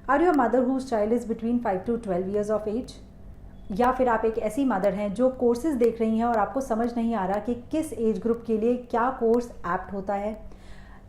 Are you a mother whose child is between 5 to 12 years of age? या फिर आप एक ऐसी मदर हैं जो कोर्सेज देख रही हैं और आपको समझ नहीं आ रहा कि किस एज ग्रुप के लिए क्या कोर्स एप्ट होता है?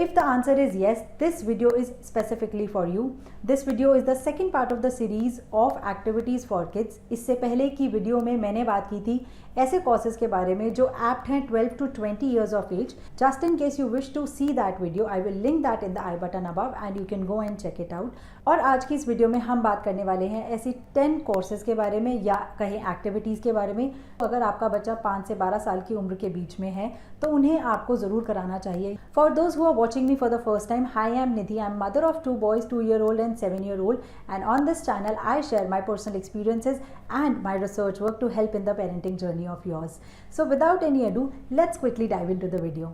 If the answer is yes, this video is specifically for you. This video is the second part of the series of activities for kids. इससे पहले की वीडियो में मैंने बात की थी ऐसे कोर्सेज के बारे में जो एप्ट हैं 12 to 20 years of age. Just in case you wish to see that video, I will link that in the I button above and you can go and check it out. और आज की इस video में हम बात करने वाले हैं ऐसी 10 कोर्सेज के बारे में या कहीं एक्टिविटीज़ के बारे में अगर आपका बच्चा 5 से 12 साल की उम्र के बीच में है तो उन्हें आपको ज़रूर कराना चाहिए. For those who are watching me for the first time, hi, I am Nidhi. I am mother of 2 boys, 2-year-old and 7-year-old, and on this channel I share my personal experiences and my research work to help in the parenting journey of yours. So without any ado, let's quickly dive into the video.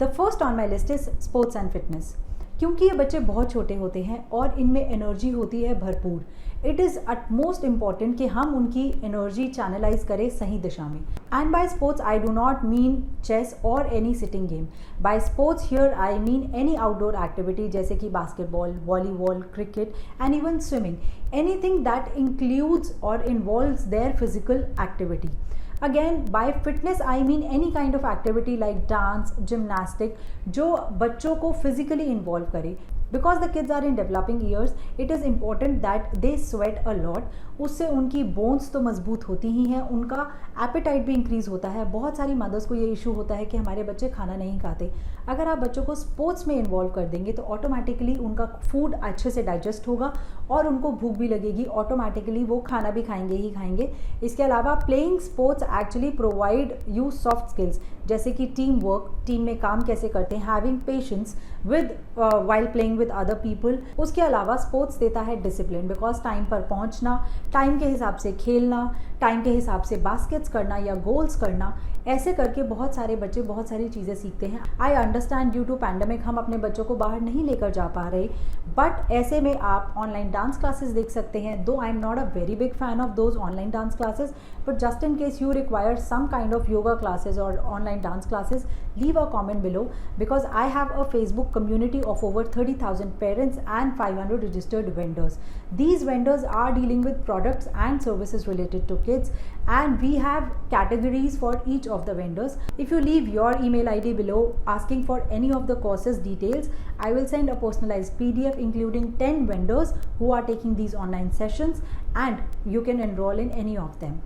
The first on my list is sports and fitness. क्योंकि ये बच्चे बहुत छोटे होते हैं और इनमें energy होती है भरपूर. इट इज़ अटमोस्ट इम्पॉर्टेंट कि हम उनकी एनर्जी चैनलाइज करें सही दिशा में. And by sports I do not mean chess or any sitting game. By sports here I mean any outdoor activity जैसे कि basketball, volleyball, cricket and even swimming. Anything that includes or involves their physical activity. Again, by fitness I mean any kind of activity like dance, gymnastic जो बच्चों को physically involve करे. Because the kids are in developing years, it is important that they sweat a lot. उससे उनकी bones तो मजबूत होती ही हैं, उनका एपेटाइट भी इंक्रीज़ होता है. बहुत सारी मदर्स को ये इशू होता है कि हमारे बच्चे खाना नहीं खाते. अगर आप बच्चों को स्पोर्ट्स में इन्वॉल्व कर देंगे तो ऑटोमेटिकली उनका फूड अच्छे से डाइजेस्ट होगा और उनको भूख भी लगेगी. ऑटोमेटिकली वो खाना भी खाएंगे ही खाएंगे. इसके अलावा playing sports actually provide you soft skills जैसे कि टीम वर्क, टीम में काम कैसे करते हैं, having patience with while playing with other people. उसके अलावा स्पोर्ट्स देता है डिसिप्लिन, बिकॉज टाइम पर पहुंचना, टाइम के हिसाब से खेलना, टाइम के हिसाब से बास्केट्स करना या गोल्स करना. ऐसे करके बहुत सारे बच्चे बहुत सारी चीज़ें सीखते हैं. I understand due to pandemic हम अपने बच्चों को बाहर नहीं लेकर जा पा रहे, बट ऐसे में आप ऑनलाइन डांस क्लासेस देख सकते हैं. दो I am not a very big fan of those online dance classes, but just in case you require some kind of yoga classes or online dance classes, leave a comment below because I have a Facebook community of over 30,000 parents and 500 registered vendors. These vendors are dealing with products and services related to kids and we have categories for each of the vendors. If you leave your email ID below asking for any of the courses details, I will send a personalized PDF including 10 vendors who are taking these online sessions and you can enroll in any of them.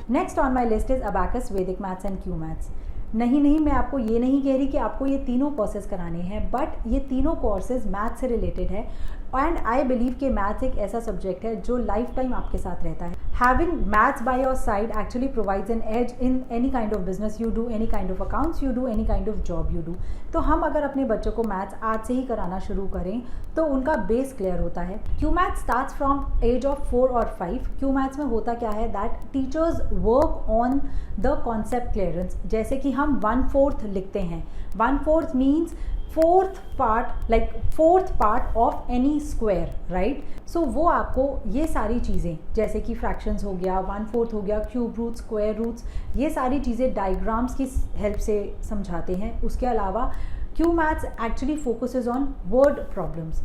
Next on my list is abacus, वैदिक maths and Q maths. नहीं, मैं आपको ये नहीं कह रही कि आपको ये तीनों कोर्सेज कराने हैं, बट ये तीनों कोर्सेज मैथ्स से रिलेटेड है एंड आई बिलीव कि मैथ्स एक ऐसा सब्जेक्ट है जो लाइफ टाइम आपके साथ रहता है. Having maths by your side actually provides an edge in any kind of business you do, any kind of accounts you do, any kind of job you do. तो हम अगर अपने बच्चों को मैथ्स आज से ही कराना शुरू करें तो उनका बेस क्लियर होता है. Cuemath starts from age of 4 और 5. क्यू मैथ्स में होता क्या है that teachers work on the concept clearance. जैसे कि हम 1/4 लिखते हैं. 1/4 means fourth part of any square, right. So वो आपको ये सारी चीज़ें जैसे कि फ्रैक्शंस हो गया, 1/4 हो गया, क्यूब रूट्स, स्क्वायर रूट्स, ये सारी चीज़ें डायग्राम्स की हेल्प से समझाते हैं. उसके अलावा Q maths actually focuses on word problems.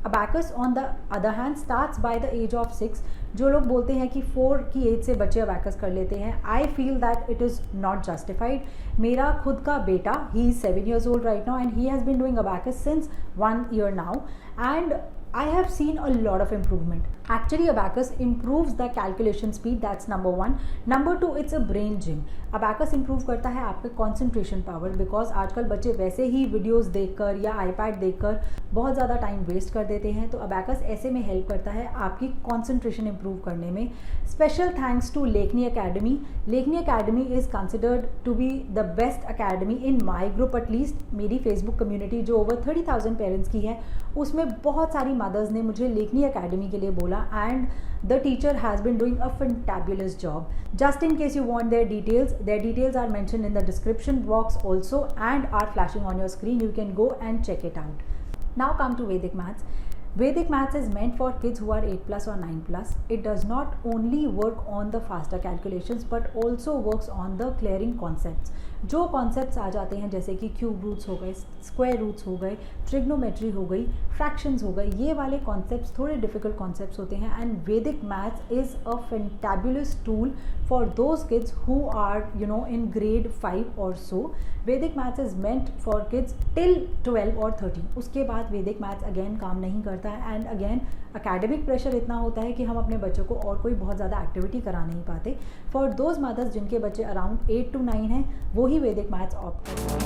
Abacus on the other hand starts by the age of 6. जो लोग बोलते हैं कि 4 की एज से बच्चे अबैकस कर लेते हैं, I feel that it is not justified. मेरा खुद का बेटा, he is 7 years old right now and he has been doing abacus since 1 year now and I have seen a lot of improvement. Actually, abacus improves the calculation speed. That's number 1. Number 2, it's a brain gym. abacus improve करता है आपके concentration power because आजकल बच्चे वैसे ही videos देखकर या iPad देखकर बहुत ज़्यादा टाइम वेस्ट कर देते हैं. तो abacus ऐसे में हेल्प करता है आपकी concentration improve करने में. Special thanks to Lekni Academy. Lekni Academy is considered to be the best academy in my group at least. मेरी Facebook community जो over 30,000 पेरेंट्स की है उसमें बहुत सारी मदर्स ने मुझे लेखनी अकेडमी के लिए बोला and the teacher has been doing a fantabulous job. Just in case you want their details are mentioned in the description box also and are flashing on your screen. You can go and check it out. Now come to Vedic maths. Vedic maths is meant for kids who are 8+ or 9+. It does not only work on the faster calculations but also works on the clearing concepts. जो concepts आ जाते हैं जैसे कि cube roots हो गए, square roots हो गए, trigonometry हो गई, फ्रैक्शंस हो गए, ये वाले कॉन्सेप्ट्स थोड़े डिफिकल्ट कॉन्सेप्ट्स होते हैं and Vedic maths is a fantabulous tool for those kids who are in grade 5 or so. Vedic maths is meant for kids till 12 or 13. उसके बाद वैदिक मैथ्स अगेन काम नहीं करता है एंड अगेन अकेडमिक प्रेशर इतना होता है कि हम अपने बच्चों को और कोई बहुत ज़्यादा एक्टिविटी करा नहीं पाते. फॉर दोज मदर्स जिनके बच्चे अराउंड 8 to 9 हैं, वो ही वैदिक मैथ्स ऑप्ट करते हैं.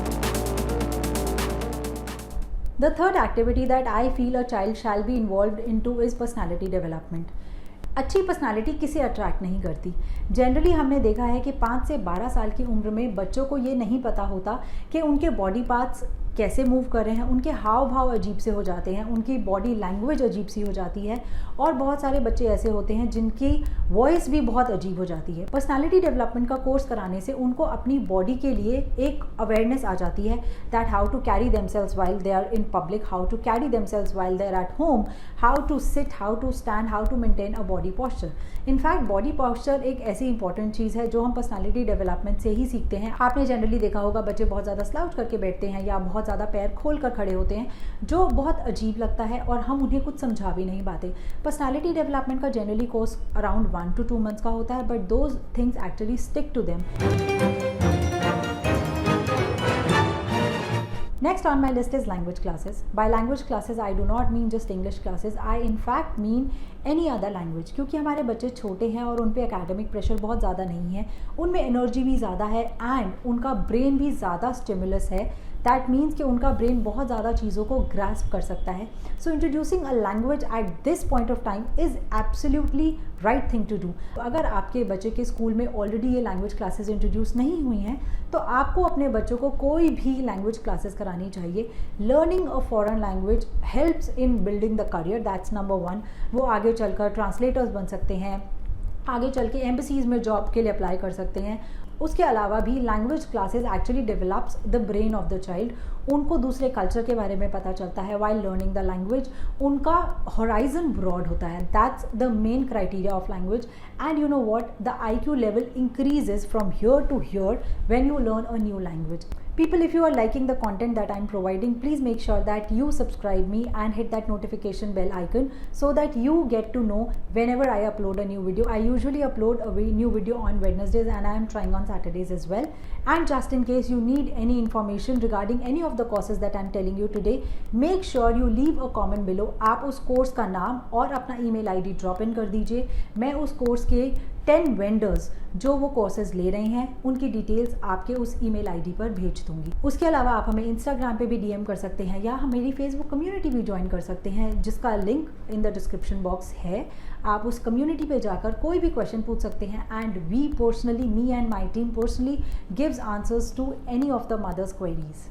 The third activity that I feel a child shall be involved into is personality development. अच्छी पर्सनालिटी किसे अट्रैक्ट नहीं करती. जनरली हमने देखा है कि 5 से 12 साल की उम्र में बच्चों को ये नहीं पता होता कि उनके बॉडी पार्ट्स कैसे मूव कर रहे हैं, उनके हाव भाव अजीब से हो जाते हैं, उनकी बॉडी लैंग्वेज अजीब सी हो जाती है और बहुत सारे बच्चे ऐसे होते हैं जिनकी वॉइस भी बहुत अजीब हो जाती है. पर्सनालिटी डेवलपमेंट का कोर्स कराने से उनको अपनी बॉडी के लिए एक अवेयरनेस आ जाती है that how to carry themselves while they are in public, how to carry themselves while they are at home, how to sit, how to stand, how to maintain a body posture. In fact body posture एक ऐसी important चीज़ है जो हम personality development से ही सीखते हैं. आपने generally देखा होगा बच्चे बहुत ज़्यादा स्लाउच करके बैठते हैं या बहुत ज़्यादा पैर खोल कर खड़े होते हैं, जो बहुत अजीब लगता है और हम उन्हें कुछ समझा भी नहीं पाते. पर्सनालिटी डेवलपमेंट का generally course around 1 to 2 months का होता है, but those things actually stick to them. Next on my list is language classes. By language classes, I do not mean just English classes. I in fact mean any other language. क्योंकि हमारे बच्चे छोटे हैं और उन पे academic pressure बहुत ज़्यादा नहीं है, उनमें एनर्जी भी ज़्यादा है एंड उनका ब्रेन भी ज़्यादा स्टिमुलस है. दैट मीन्स कि उनका ब्रेन बहुत ज़्यादा चीज़ों को ग्रास्प कर सकता है. So introducing a language at this point of time is absolutely right thing to do. अगर आपके बच्चे के स्कूल में ऑलरेडी ये लैंग्वेज क्लासेस इंट्रोड्यूस नहीं हुई हैं तो आपको अपने बच्चों को कोई भी लैंग्वेज क्लासेस करानी चाहिए. Learning a foreign language helps in building the career, that's number 1. वो आगे चलकर ट्रांसलेटर्स बन सकते हैं, आगे चल के एम्बेसीज में जॉब के लिए अप्लाई कर सकते हैं. उसके अलावा भी language classes actually develops the brain of the child. उनको दूसरे कल्चर के बारे में पता चलता है व्हाइल लर्निंग द लैंग्वेज. उनका होराइजन ब्रॉड होता है. That's the main criteria of language. And you know what, the IQ level increases from here to here when you learn a new language. People, if you are liking the content that I'm providing, please make sure that you subscribe me and hit that notification bell icon so that you get to know whenever I upload a new video. I usually upload a new video on Wednesdays and I am trying on Saturdays as well. And just in case you need any information regarding any of the courses that I'm telling you today, make sure you leave a comment below. आप उस course का नाम और अपना email ID drop in कर दीजिए. मैं उस कोर्स के 10 वेंडर्स जो वो कोर्सेज ले रहे हैं उनकी डिटेल्स आपके उस ईमेल आईडी पर भेज दूंगी. उसके अलावा आप हमें इंस्टाग्राम पे भी DM कर सकते हैं या हम मेरी फेसबुक कम्युनिटी भी ज्वाइन कर सकते हैं जिसका link in the description box है. आप उस कम्युनिटी पे जाकर कोई भी क्वेश्चन पूछ सकते हैं and we personally, me and my team personally gives answers to any of the mothers queries.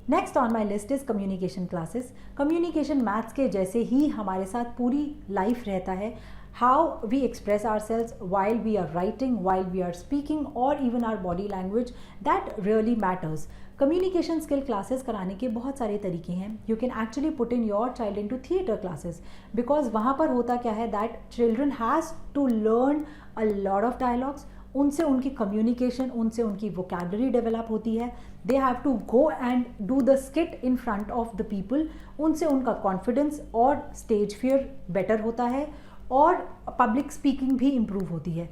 Next on my list is communication classes. Communication maths के जैसे ही हमारे साथ पूरी लाइफ रहता है. How we express ourselves while we are writing, while we are speaking और even our body language, that really matters. Communication skill classes कराने के बहुत सारे तरीके हैं. You can actually put in your child into theatre classes because वहाँ पर होता क्या है that children has to learn a lot of dialogues. उनसे उनकी कम्युनिकेशन, उनसे उनकी वोकैबुलरी डेवलप होती है. They have to go and do the skit in front of the people. उनसे उनका कॉन्फिडेंस और स्टेज फियर बेटर होता है और पब्लिक स्पीकिंग भी इम्प्रूव होती है.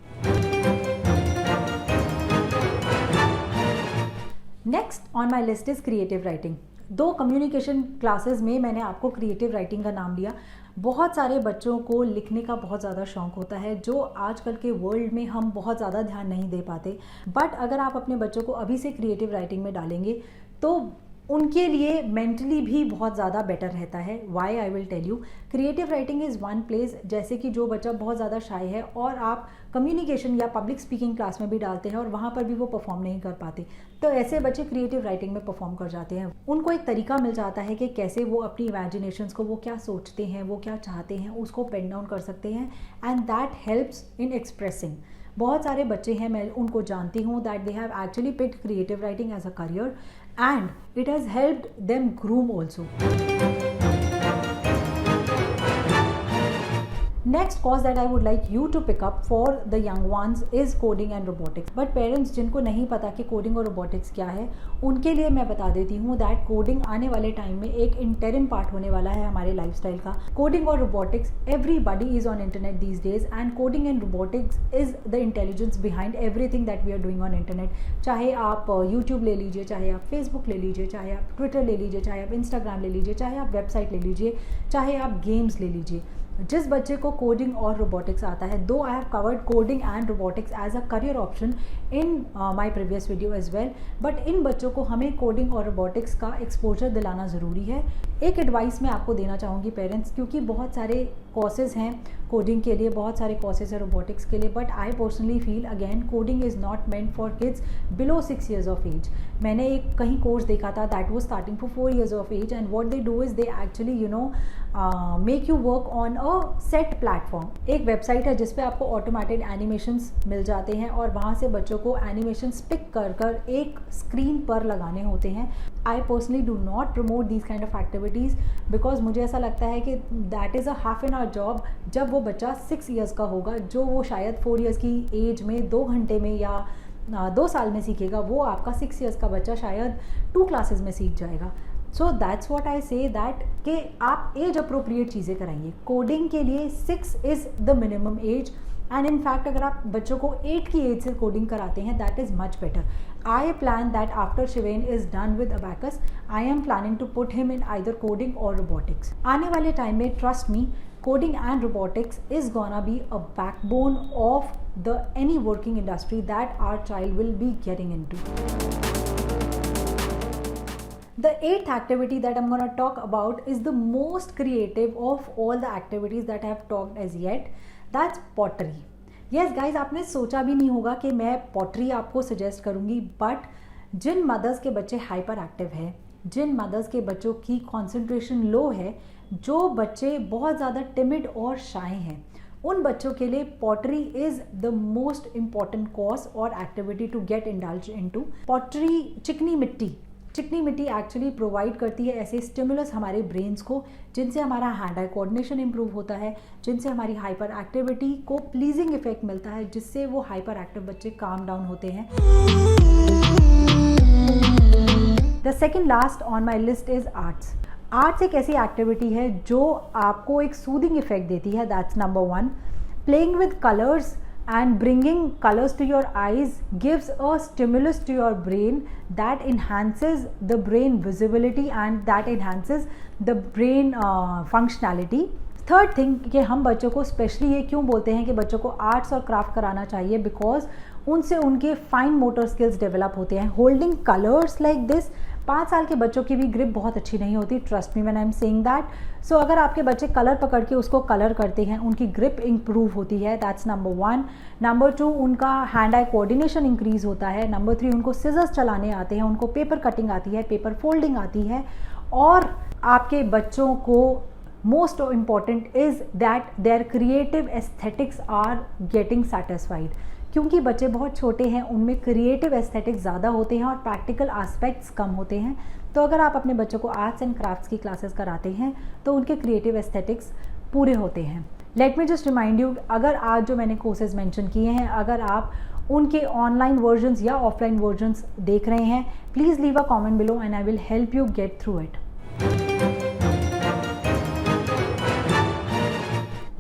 Next on my list is creative writing. 2 communication classes में मैंने आपको क्रिएटिव राइटिंग का नाम लिया. बहुत सारे बच्चों को लिखने का बहुत ज़्यादा शौक होता है जो आजकल के वर्ल्ड में हम बहुत ज़्यादा ध्यान नहीं दे पाते. बट अगर आप अपने बच्चों को अभी से क्रिएटिव राइटिंग में डालेंगे तो उनके लिए मेंटली भी बहुत ज़्यादा बेटर रहता है. Why I will tell you. Creative writing is one place. जैसे कि जो बच्चा बहुत ज़्यादा शाय है और आप कम्युनिकेशन या पब्लिक स्पीकिंग क्लास में भी डालते हैं और वहाँ पर भी वो परफॉर्म नहीं कर पाते, तो ऐसे बच्चे क्रिएटिव राइटिंग में परफॉर्म कर जाते हैं. उनको एक तरीका मिल जाता है कि कैसे वो अपनी इमेजिनेशंस को, वो क्या सोचते हैं, वो क्या चाहते हैं, उसको पेन डाउन कर सकते हैं and that helps in expressing. बहुत सारे बच्चे हैं, मैं उनको जानती हूँ that they have actually picked creative writing as a career and it has helped them groom also. Next course that I would like you to pick up for the young ones is coding and robotics. But parents जिनको नहीं पता कि coding और robotics क्या है, उनके लिए मैं बता देती हूँ दैट कोडिंग आने वाले टाइम में एक इंटरिम पार्ट होने वाला है हमारे लाइफस्टाइल का. कोडिंग और robotics, everybody is on internet these days and coding and robotics is the intelligence behind everything that we are doing on internet. चाहे आप यूट्यूब ले लीजिए, चाहे आप फेसबुक ले लीजिए, चाहे आप ट्विटर ले लीजिए, चाहे आप इंस्टाग्राम ले लीजिए, चाहे आप वेबसाइट ले लीजिए, चाहे आप गेम्स ले लीजिए. जिस बच्चे को कोडिंग और रोबोटिक्स आता है, though I have covered coding and robotics as a career option in my previous video as well, but इन बच्चों को हमें कोडिंग और रोबोटिक्स का एक्सपोजर दिलाना ज़रूरी है. एक एडवाइस मैं आपको देना चाहूँगी पेरेंट्स, क्योंकि बहुत सारे कोर्सेज हैं कोडिंग के लिए, बहुत सारे कोर्सेज हैं रोबोटिक्स के लिए, but I personally feel again coding is not meant for kids below 6 years of age. मैंने एक कहीं कोर्स देखा था that was starting for 4 years of age and what they do is they actually make you work on a set platform. एक website है जिस पे आपको ऑटोमेटेड एनिमेशंस मिल जाते हैं और वहाँ से बच्चों को एनिमेशंस पिक कर कर एक स्क्रीन पर लगाने होते हैं. I personally do not promote these kind of activities because मुझे ऐसा लगता है कि that is a half an hour job. जब वो बच्चा 6 years का होगा, जो वो शायद 4 years की एज में 2 घंटे में या 2 साल में सीखेगा, वो आपका 6 years का बच्चा शायद 2 classes में सीख जाएगा. So that's what I say that कि आप एज अप्रोप्रिएट चीज़ें कराइए. कोडिंग के लिए 6 is the minimum age and in fact अगर आप बच्चों को 8 की एज से कोडिंग कराते हैं that is much better. I plan that after Shiven is done with Abacus, I am planning to put him in either coding or robotics. आने वाले टाइम में trust me, coding and robotics is gonna be a backbone of the any working industry that our child will be getting into. The 8th activity that I'm gonna talk about is the most creative of all the activities that I have talked as yet. That's pottery. Yes guys, आपने सोचा भी नहीं होगा कि मैं pottery आपको suggest करूँगी, but Jin mother's के बच्चे हाइपर एक्टिव हैं, जिन मदर्स के बच्चों की कंसंट्रेशन लो है, जो बच्चे बहुत ज़्यादा टिमिड और शाय हैं, उन बच्चों के लिए pottery is the most important course और activity to get indulge into. Pottery चिकनी मिट्टी एक्चुअली प्रोवाइड करती है ऐसे स्टिमुलस हमारे ब्रेन्स को जिनसे हमारा हैंड आई कोऑर्डिनेशन इंप्रूव होता है, जिनसे हमारी हाइपर एक्टिविटी को प्लीजिंग इफेक्ट मिलता है, जिससे वो हाइपर एक्टिव बच्चे काम डाउन होते हैं. The second last on my list is arts. Arts एक ऐसी एक्टिविटी है जो आपको एक सूदिंग इफेक्ट देती है. That's number 1. Playing with colours and bringing colors to your eyes gives a stimulus to your brain that enhances the brain visibility and that enhances the brain functionality. Third thing कि हम बच्चों को specially ये क्यों बोलते हैं कि बच्चों को आर्ट्स और क्राफ्ट कराना चाहिए, बिकॉज उनसे उनके फाइन मोटर स्किल्स डेवलप होते हैं. होल्डिंग कलर्स लाइक दिस, 5 साल के बच्चों की भी ग्रिप बहुत अच्छी नहीं होती, trust me when I am saying that. So अगर आपके बच्चे कलर पकड़ के उसको कलर करते हैं, उनकी ग्रिप इंप्रूव होती है. That's number 1. नंबर 2, उनका हैंड आई कोऑर्डिनेशन इंक्रीज होता है. नंबर 3, उनको सिजर्स चलाने आते हैं, उनको पेपर कटिंग आती है, पेपर फोल्डिंग आती है. और आपके बच्चों को most important is that their creative aesthetics are getting satisfied. क्योंकि बच्चे बहुत छोटे हैं, उनमें क्रिएटिव एस्थेटिक्स ज़्यादा होते हैं और प्रैक्टिकल एस्पेक्ट्स कम होते हैं. तो अगर आप अपने बच्चों को आर्ट्स एंड क्राफ्ट्स की क्लासेस कराते हैं तो उनके क्रिएटिव एस्थेटिक्स पूरे होते हैं. Let me just remind you, अगर आज जो मैंने कोर्सेज मेंशन किए हैं, अगर आप उनके ऑनलाइन वर्जन्स या ऑफलाइन वर्जन्स देख रहे हैं, please leave a comment below and I will help you get through it.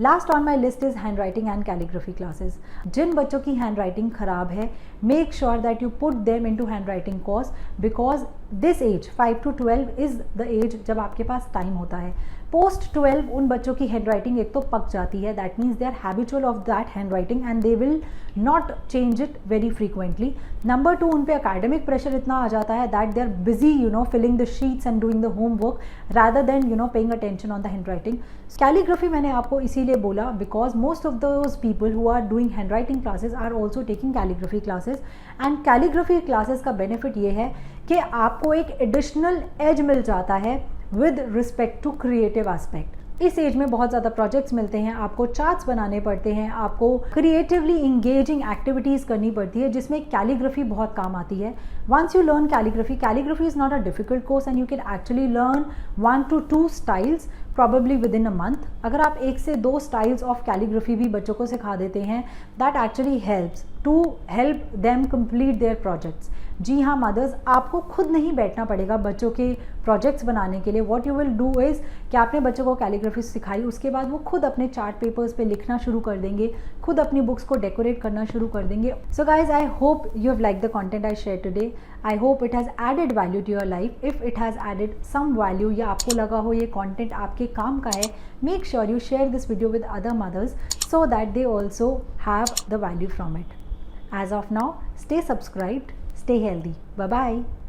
Last on my list is handwriting and calligraphy classes. जिन बच्चों की हैंड राइटिंग खराब है, make sure that you put them into handwriting course, because this age 5 to 12 is the age जब आपके पास time होता है. Post 12 उन बच्चों की हैंड राइटिंग एक तो पक जाती है, that means they are habitual of that handwriting and they will not change it very frequently. Number 2, उन पे अकेडमिक प्रेशर इतना आ जाता है that they are busy filling the sheets and doing the homework rather than paying attention on the handwriting. Calligraphy मैंने आपको इसीलिए बोला because most of those people who are doing handwriting classes are also taking calligraphy classes. And calligraphy classes का benefit ये है कि आपको एक एडिशनल एज मिल जाता है with respect to creative aspect. इस एज में बहुत ज़्यादा प्रोजेक्ट्स मिलते हैं, आपको चार्ट्स बनाने पड़ते हैं, आपको क्रिएटिवली इंगेजिंग एक्टिविटीज़ करनी पड़ती है जिसमें कैलीग्राफी बहुत काम आती है. Once you learn calligraphy is not a difficult course and you can actually learn 1 to 2 styles probably within a month. अगर आप 1 से 2 स्टाइल्स ऑफ कैलीग्राफी भी बच्चों को सिखा देते हैं, that actually helps to help them complete their projects. जी हाँ मदर्स, आपको खुद नहीं बैठना पड़ेगा बच्चों के प्रोजेक्ट्स बनाने के लिए. What you will do is कि आपने बच्चों को कैलीग्राफी सिखाई, उसके बाद वो खुद अपने चार्ट पेपर्स पे लिखना शुरू कर देंगे, खुद अपनी बुक्स को डेकोरेट करना शुरू कर देंगे. So guys, I hope you have like the content I share today. I hope it has added value to your life. If it has added some value या आपको लगा हो ये कंटेंट आपके काम का है, make sure you share this video with other mothers so that they also have the value from it. As of now, stay subscribed, stay healthy. Bye bye.